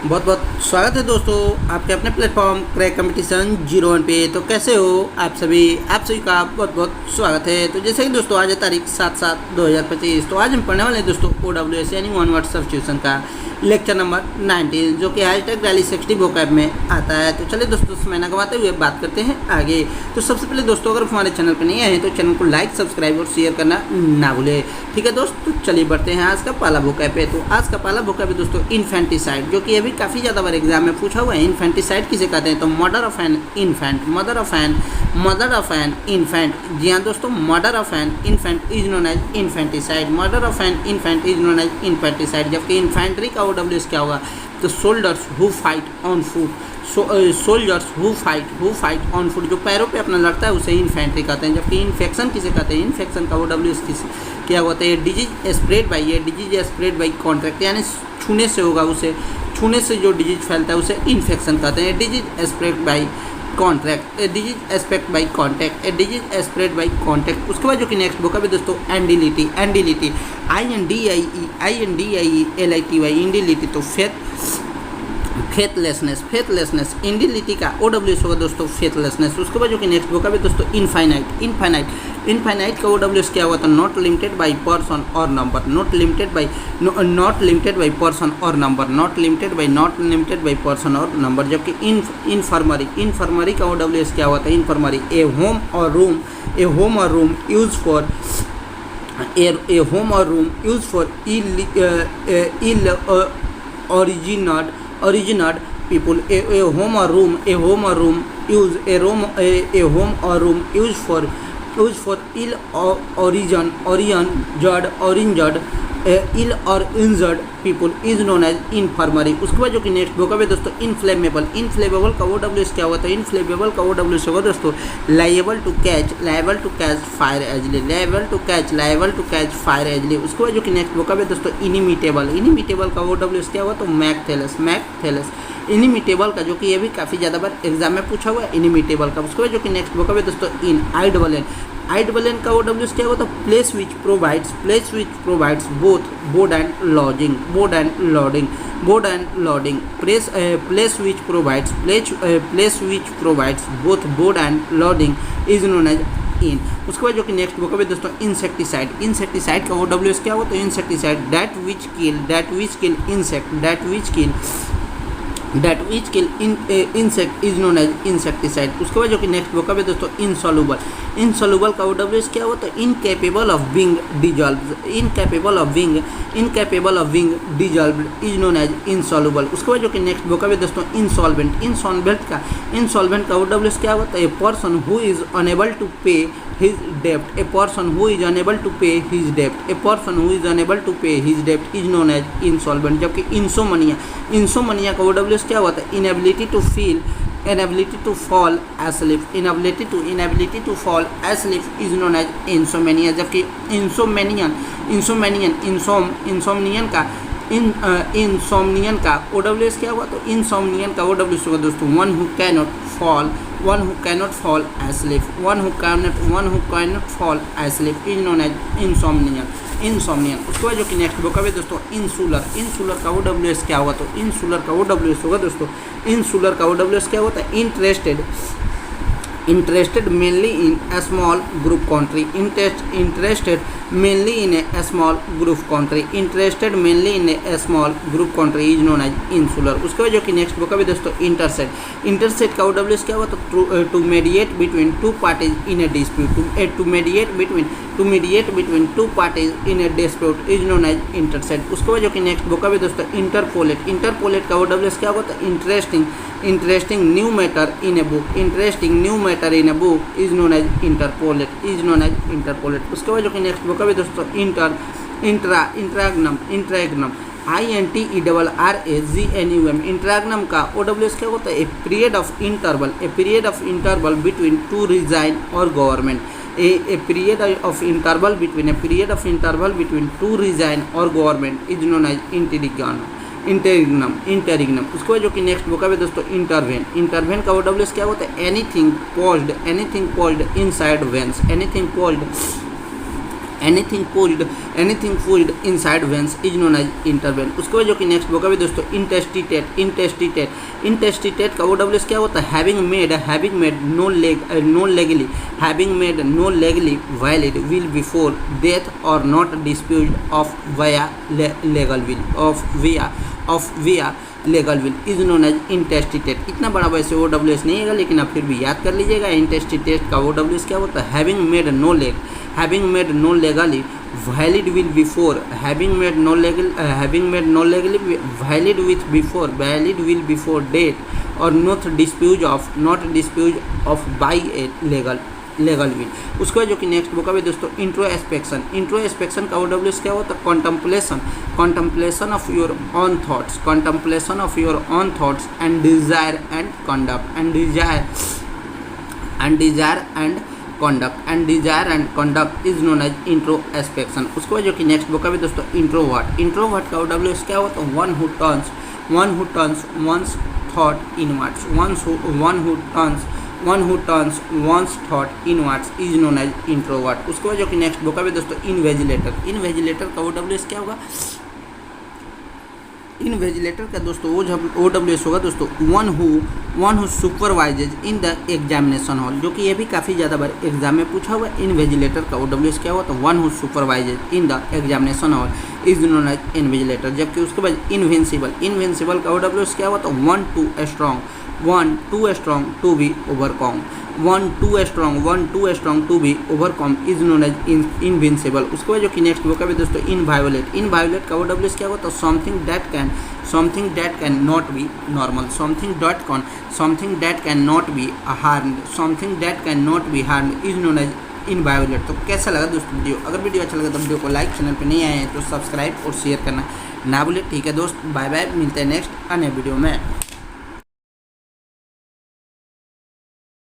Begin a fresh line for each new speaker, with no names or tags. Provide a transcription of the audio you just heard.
बहुत बहुत स्वागत है दोस्तों आपके अपने प्लेटफॉर्म क्रैक कंपटीशन 01 पे। तो कैसे हो आप सभी का बहुत बहुत स्वागत है। तो जैसे कि दोस्तों आज है तारीख 7/7/2025। तो आज हम पढ़ने वाले हैं दोस्तों OWS यानी वन वर्ड सब्स्टिट्यूशन का लेक्चर नंबर 19 जो कि हैशटैग रैली 60 वोकैब में आता है। तो चलिए दोस्तों समय न गवाते हुए बात करते हैं आगे। तो सबसे पहले दोस्तों अगर हमारे चैनल पर नहीं आए हैं तो चैनल को लाइक सब्सक्राइब और शेयर करना ना भूले। ठीक है दोस्तों, तो चलिए बढ़ते हैं आज का पहला वोकैब पे। तो आज का पहला वोकैब है दोस्तों इन्फेंटिसाइड, जो कि अभी काफ़ी ज़्यादा बार एग्जाम में पूछा हुआ है। इन्फेंटिसाइड किसे कहते हैं? तो murder of an infant, murder of an infant. जी हाँ दोस्तों, murder of an infant is known as infanticide. Murder of an infant is known as infanticide. जबकि इन्फेंट्री का OWS क्या होगा? तो soldiers who fight on foot, soldiers who fight on foot, जो पैरों पे अपना लड़ता है उसे इन्फेंट्री कहते हैं। जबकि इन्फेक्शन किसे कहते हैं? इन्फेक्शन का OWS क्या होता है? डिजीज स्प्रेड बाई कॉन्टैक्ट, यानी छूने से होगा, उसे छूने से जो डिजीज फैलता है उसे इन्फेक्शन कहते हैं। Disease spread by contract, disease spread by contact, disease spread by contact. उसके बाद जो कि नेक्स्ट बुक है दोस्तों एंडिलिटी, INDIELITY, इंडिलिटी। तो फेथलेसनेस, इंडिलिटी का OWS होगा दोस्तों फेथलेसनेस। उसके बाद जो कि नेक्स्ट बुक है दोस्तों इनफाइनाइट का OWS क्या हुआ था? नॉट लिमिटेड बाई पर्सन और number, not limited by person और नंबर। जबकि इन्फर्मरी का OWS क्या हुआ था? इन्फर्मरी ए होम और room use for originated people. A home or room used for ill or injured people is known as infirmary. उसके बाद जो कि नेक्स्ट बुक है दोस्तों इनफ्लेमेबल का OWS क्या होता है? इनफ्लेमेबल का OWS होगा दोस्तों लायबल टू कैच फायर एजली। उसके बाद जो कि नेक्स्ट बुक है दोस्तों इनिमिटेबल का OWS क्या हुआ? तो मैकथेलस। इनिमिटेबल का जो कि ये भी काफ़ी ज़्यादा बार एग्जाम में पूछा हुआ है इनिमिटेबल का। उसके बाद जो कि नेक्स्ट बुक है दोस्तों आइडवलेन का OWS क्या होता है? Place which provides both board and lodging, place which provides both board and lodging is known as inn. उसके बाद जो कि नेक्स्ट बुक है दोस्तों इंसेक्टिसाइड का OWS क्या होता है? Insecticide that which kill insect is known as insecticide. उसके बाद जो कि नेक्स्ट बुक है दोस्तों इनसॉल्युबल का OWS क्या होता है? Incapable of being dissolved is known as insoluble. उसके बाद जो कि नेक्स्ट बुक है दोस्तों इंसॉल्वेंट का OWS क्या होता है? A person who is unable to pay his debt is known as insolvent। जबकि इंसोमनिया का OWS क्या होता है? inability to fall asleep is known as insomnia। जबकि इंसोमनियन का OWS क्या हुआ? तो इंसोमनियन का OWS होगा दोस्तों one who cannot fall asleep is known as insomnian। उसके बाद जो कि नेक्स्ट बुक है दोस्तों इंसुलर का OWS क्या हुआ? तो इंसुलर का OWS होगा दोस्तों इंसुलर का OWS क्या होता है? interested mainly in a small group country is known as insular। उसके बाद जो कि नेक्स्ट बुक है दोस्तों इंटरसेट का OWS क्या हुआ? तो to mediate between two parties in a dispute, to mediate between two parties in a dispute is known as intercede. उसके बाद जो कि नेक्स्ट बुक है दोस्तों इंटरपोलेट का OWS क्या होता है? interesting new matter in a book is known as interpolate। उसके बाद जो कि नेक्स्ट बुक है दोस्तों इंट्राग्नम INTERRAGNUM। इंट्राग्नम का OWS क्या होता है? A period of interval between two resign और government, a period of interval between two resign or government is known as इंटरिग्नम। उसके बाद जो कि नेक्स्ट बुक है दोस्तों इंटरवेन का OWS क्या होता है? Anything posed inside veins, anything pulled inside veins is known as intervene. उसके बाद जो कि नेक्स्ट बुक है दोस्तों इंटेस्टिटेट का OWS क्या होता है? Having made no legally valid will before death और not dispute of via legal will is known as intestate. इतना बड़ा वैसे OWS नहीं है, लेकिन आप फिर भी याद कर लीजिएगा। इंटेस्टिटेट का OWS क्या होता है? Having made no legally valid will before valid will before date और not dispute of by a legal will. उसके बाद जो कि नेक्स्ट बुक है दोस्तों इंट्रोस्पेक्शन का OWS क्या होता है? Contemplation of your own thoughts and desire and conduct is known as introspection. उसके बाद जो कि नेक्स्ट बुक है दोस्तों इंट्रोवर्ट का OWS क्या होता है? One who turns one's thought inwards one who turns one's thought inwards is known as introvert। उसके बाद जो कि नेक्स्ट बुक है दोस्तों इनवेजिलेटर का OWS क्या होगा? इनवेजिलेटर का दोस्तों OWS होगा दोस्तों one who supervises in the examination hall, जो कि ये भी काफ़ी ज़्यादा बार एग्जाम में पूछा हुआ है। इनवेजिलेटर का OWS क्या होता है? One who supervises in the examination hall is known as invigilator. जबकि उसके बाद इनविंसिबल का OWS क्या होता है? One too strong to be overcome is known as invincible। उसके बाद जो कि नेक्स्ट बुक है दोस्तों इनवायोलेट का OWS क्या होता है? something that can not be normal something that cannot be harmed is known as इनवायोलेट। तो कैसा लगा दोस्तों वीडियो? अगर वीडियो अच्छा लगा तो वीडियो को लाइक, चैनल पे नहीं आए हैं तो सब्सक्राइब और शेयर करना ना भूलें। ठीक है दोस्त, बाय बाय, मिलते हैं नेक्स्ट अन्य वीडियो में।